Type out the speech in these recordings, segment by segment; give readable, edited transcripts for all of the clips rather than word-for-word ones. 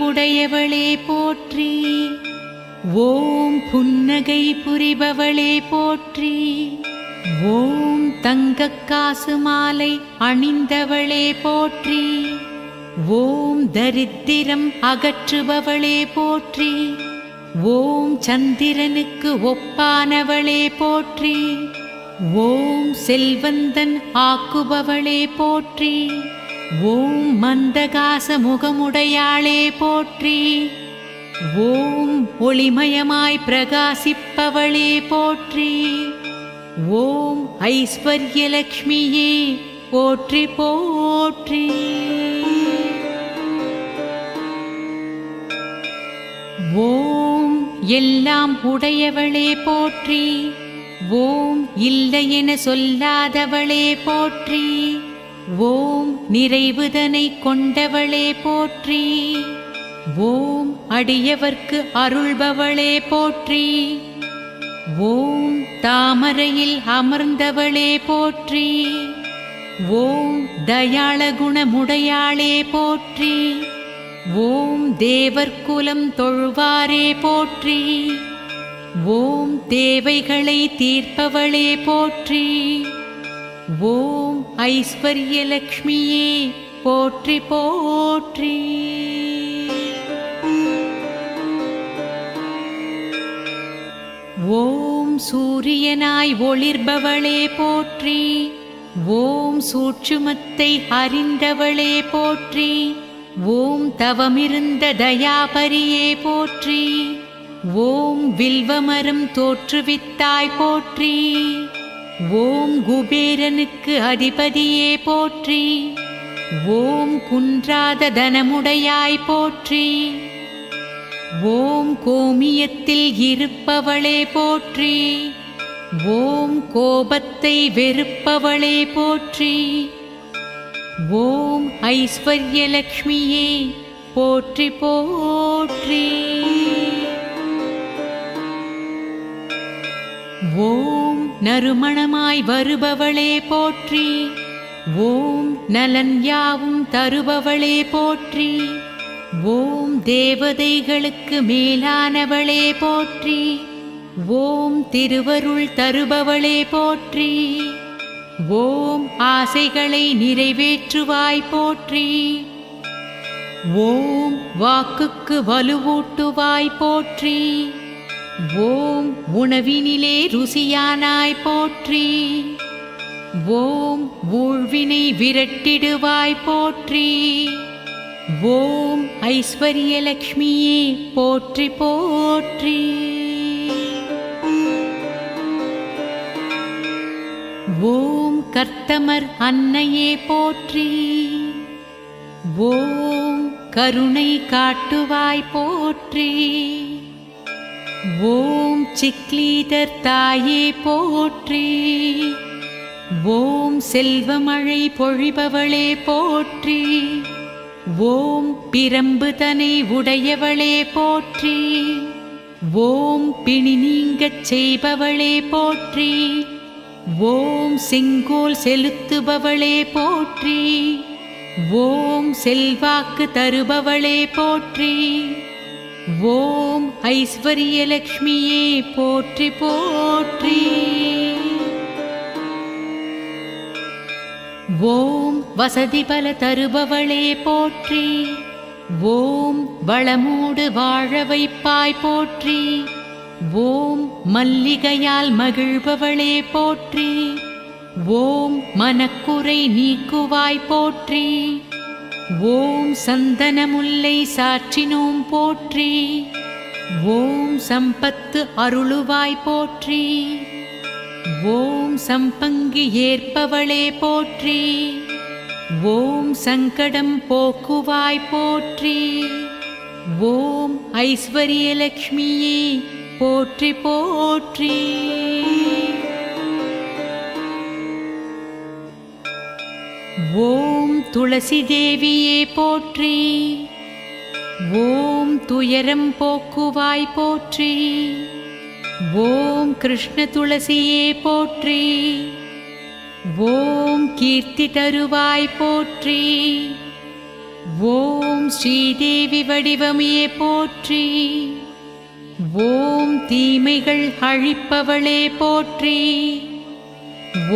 உடையவளே போற்றி. ஓம் புன்னகை புரிபவளே போற்றி. ஓம் தங்கக்காசு மாலை அணிந்தவளே போற்றி. ஓம் தரித்திரம் அகற்றுபவளே போற்றி. ஓம் சந்திரனுக்கு ஒப்பானவளே போற்றி. ஓம் செல்வந்தன் ஆக்குபவளே போற்றி. ஓம் மந்தகாச முகமுடையாளே போற்றி. ஓம் ஒளிமயமாய் பிரகாசிப்பவளே போற்றி. ஓம் ஐஸ்வர்யலக்ஷ்மியே போற்றி போற்றி. ஓம் எல்லாம் உடையவளே போற்றி. ஓம் இல்லையென சொல்லாதவளே போற்றி. ஓம் நிறைவுதனை கொண்டவளே போற்றி. ஓம் அடியவர்க்கு அருள்பவளே போற்றி. ஓம் தாமரையில் அமர்ந்தவளே போற்றி. ஓம் தயாள குணமுடையாளே போற்றி. ஓம் தேவர்குலம் தொழுவாரே போற்றி. ஓம் தேவைகளை தீர்ப்பவளே போற்றி. ஓம் ஐஸ்வர்யலக்ஷ்மியே போற்றி போற்றி. ஓம் சூரியனாய் ஒளிர்பவளே போற்றி. ஓம் சூட்சுமத்தை அறிந்தவளே போற்றி. ஓம் தவமிருந்த தயாபரியே போற்றி. ஓம் வில்வமரம் தோற்றுவித்தாய் போற்றி. ஓம் குபேரனுக்கு அதிபதியே போற்றி. ஓம் குன்றாத தனமுடையாய் போற்றி. ஓம் கோமியத்தில் இருப்பவளே போற்றி. ஓம் கோபத்தை வெறுப்பவளே போற்றி. ஓம் ஐஸ்வர்யலக்ஷ்மியே போற்றி போற்றி. ஓம் நறுமணமாய் வருபவளே போற்றி. ஓம் நலன் யாவும் தருபவளே போற்றி. ஓம் தேவதைகளுக்கு மேலானவளே போற்றி. ஓம் திருவருள் தருபவளே போற்றி. ஓம் ஆசைகளை நிறைவேற்றுவாய் போற்றி. ஓம் வாக்குக்கு வலுவூட்டுவாய் போற்றி. ஓம் உணவினிலே ருசியானாய் போற்றி. ஓம் ஊழ்வினை விரட்டிடுவாய் போற்றி. ஓம் ஐஸ்வர்யலக்ஷ்மியே போற்றி போற்றி. ஓம் கர்த்தமர் அன்னையே போற்றி. ஓம் கருணை காட்டுவாய் போற்றி. ஓம் சிக்லீதர் தாயே போற்றி. ஓம் செல்வமழை பொழிபவளே போற்றி. ஓம் பிரம்புதனை உடையவளே போற்றி. ஓம் பிணி நீங்கச் செய்பவளே போற்றி. ஓம் செங்கோல் செலுத்துபவளே போற்றி. ஓம் செல்வாக்கு தருபவளே போற்றி. ஓம் ஐஸ்வர்யலக்ஷ்மியே போற்றி போற்றி. ஓம் வசதி பல தருபவளே போற்றி. ஓம் வளமூடு வாழ வைப்பாய் போற்றி. ஓம் மல்லிகையால் மகிழ்பவளே போற்றி. ஓம் மனக்குறை நீக்குவாய் போற்றி. ஓம் சந்தனமுல்லை சாற்றினோம் போற்றி. ஓம் சம்பத்து அருளுவாய் போற்றி. ஓம் சம்பங்கி ஏற்பவளே போற்றி. ஓம் சங்கடம் போக்குவாய் போற்றி. ஓம் ஐஸ்வர்யலக்ஷ்மியே போற்றி போற்றி. ஓம் துளசி தேவியே போற்றி. ஓம் துயரம் போக்குவாய் போற்றி. ஓம் கிருஷ்ண துளசியே போற்றி. ஓம் கீர்த்தி தருவாய் போற்றி. ஓம் ஸ்ரீதேவி வடிவமே போற்றி. ஓம் தீமைகள் அழிப்பவளே போற்றி.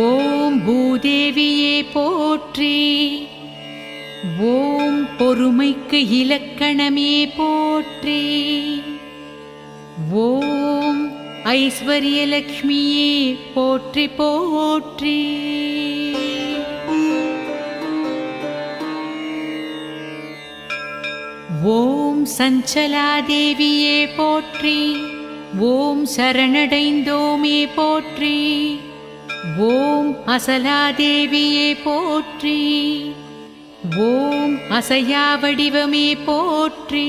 ஓம் பூதேவியே போற்றி. ஓம் பொறுமைக்கு இலக்கணமே போற்றி. ஓம் ஐஸ்வர்யலக்ஷ்மியே போற்றி போற்றி. ஓம் சஞ்சலாதேவியே போற்றி. ஓம் சரணடைந்தோமே போற்றி. ஓம் அசலாதேவியே போற்றி. ஓம் அசையா வடிவமே போற்றி.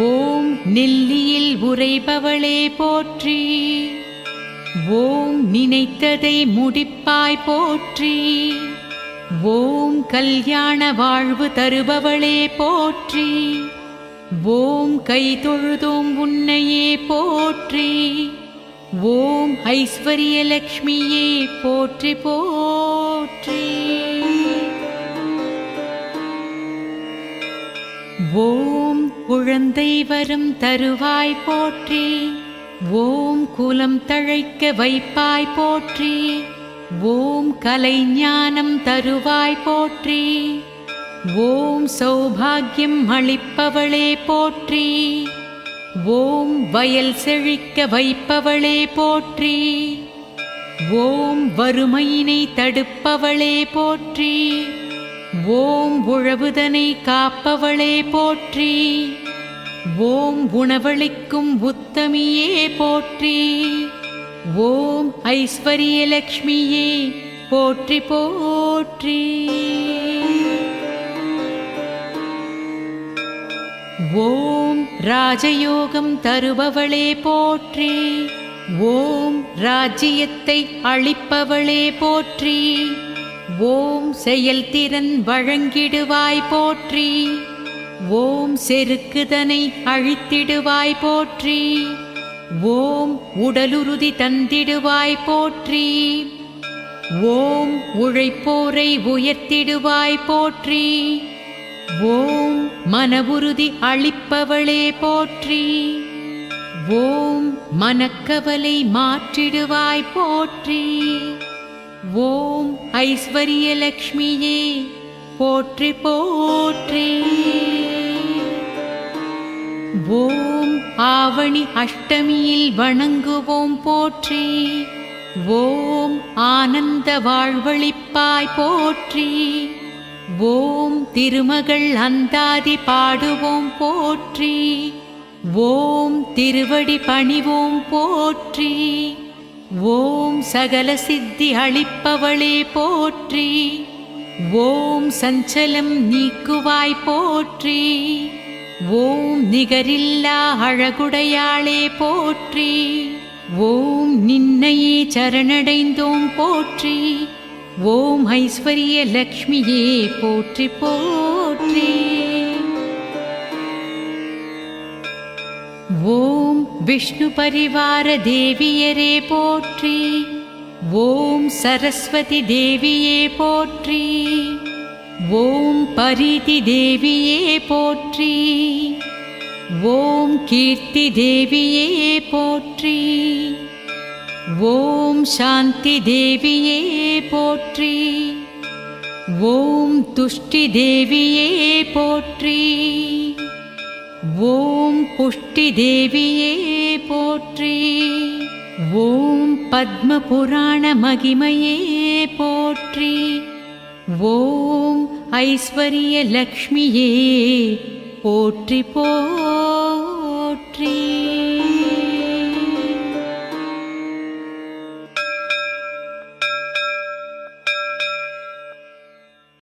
ஓம் நெல்லியில் உறைபவளே போற்றி. ஓம் நினைத்ததை முடிப்பாய் போற்றி. ஓம் கல்யாண வாழ்வு தருபவளே போற்றி. ஓம் கை தொழுதோம் உன்னையே போற்றி. ஓம் ஐஸ்வர்யலக்ஷ்மியே போற்றி போற்றி. ஓம் குழந்தை வரம் தருவாய் போற்றி. ஓம் குலம் தழைக்க வைப்பாய் போற்றி. ஓம் கலை ஞானம் தருவாய் போற்றி. ஓம் சௌபாகியம் அளிப்பவளே போற்றி. ஓம் வயல் செழிக்க வைப்பவளே போற்றி. ஓம் வறுமையினை தடுப்பவளே போற்றி. ஓம் உழவுதனை காப்பவளே போற்றி. ஓம் உணவளிக்கும் உத்தமியே போற்றி. ஓம் ஐஸ்வர்யலக்ஷ்மியே போற்றி போற்றி. ஓம் ராஜயோகம் தருபவளே போற்றி. ஓம் ராஜ்யத்தை அளிப்பவளே போற்றி. ஓம் செயல்திறன் வழங்கிடுவாய் போற்றி. ஓம் செருக்குதனை அழித்திடுவாய் போற்றி. ஓம் உடலுறுதி தந்திடுவாய் போற்றி. ஓம் உழைப்போரை உயர்த்திடுவாய் போற்றி. ஓம் மனவுறுதி அளிப்பவளே போற்றி. ஓம் மனக்கவலை மாற்றிடுவாய் போற்றி. ஓம் ஐஸ்வர்யலக்ஷ்மியே போற்றி போற்றி. ஓம் ஆவணி அஷ்டமியில் வணங்குவோம் போற்றி. ஓம் ஆனந்த வாழ்வளிப்பாய் போற்றி. ஓம் திருமகள் அந்தாதி பாடுவோம் போற்றி. ஓம் திருவடி பணிவோம் போற்றி. ஓம் சகல சித்தி அளிப்பவளே போற்றி. ஓம் சஞ்சலம் நீக்குவாய் போற்றி. ஓம் நிகரில்லா அழகுடையாளே போற்றி. ஓம் நின்னையே சரணடைந்தோம் போற்றி. ஓம் ஐஸ்வர்யலக்ஷ்மியே போற்றி போற்றி. ஓம் விஷ்ணு பரிவார தேவியரே போற்றி. ஓம் சரஸ்வதி தேவியே போற்றி. ஓம் பரிதி தேவியே போற்றி. ஓம் கீர்த்தி தேவியே போற்றி. ஓம் சாந்தி தேவியே போற்றி. ஓம் துஷ்டி தேவியே போற்றி. ஓம் புஷ்டி தேவியே போற்றி. ஓம் பத்ம புராண மகிமையே போற்றி. ஓம் ஐஸ்வர்யலக்ஷ்மியே போற்றி போற்றி.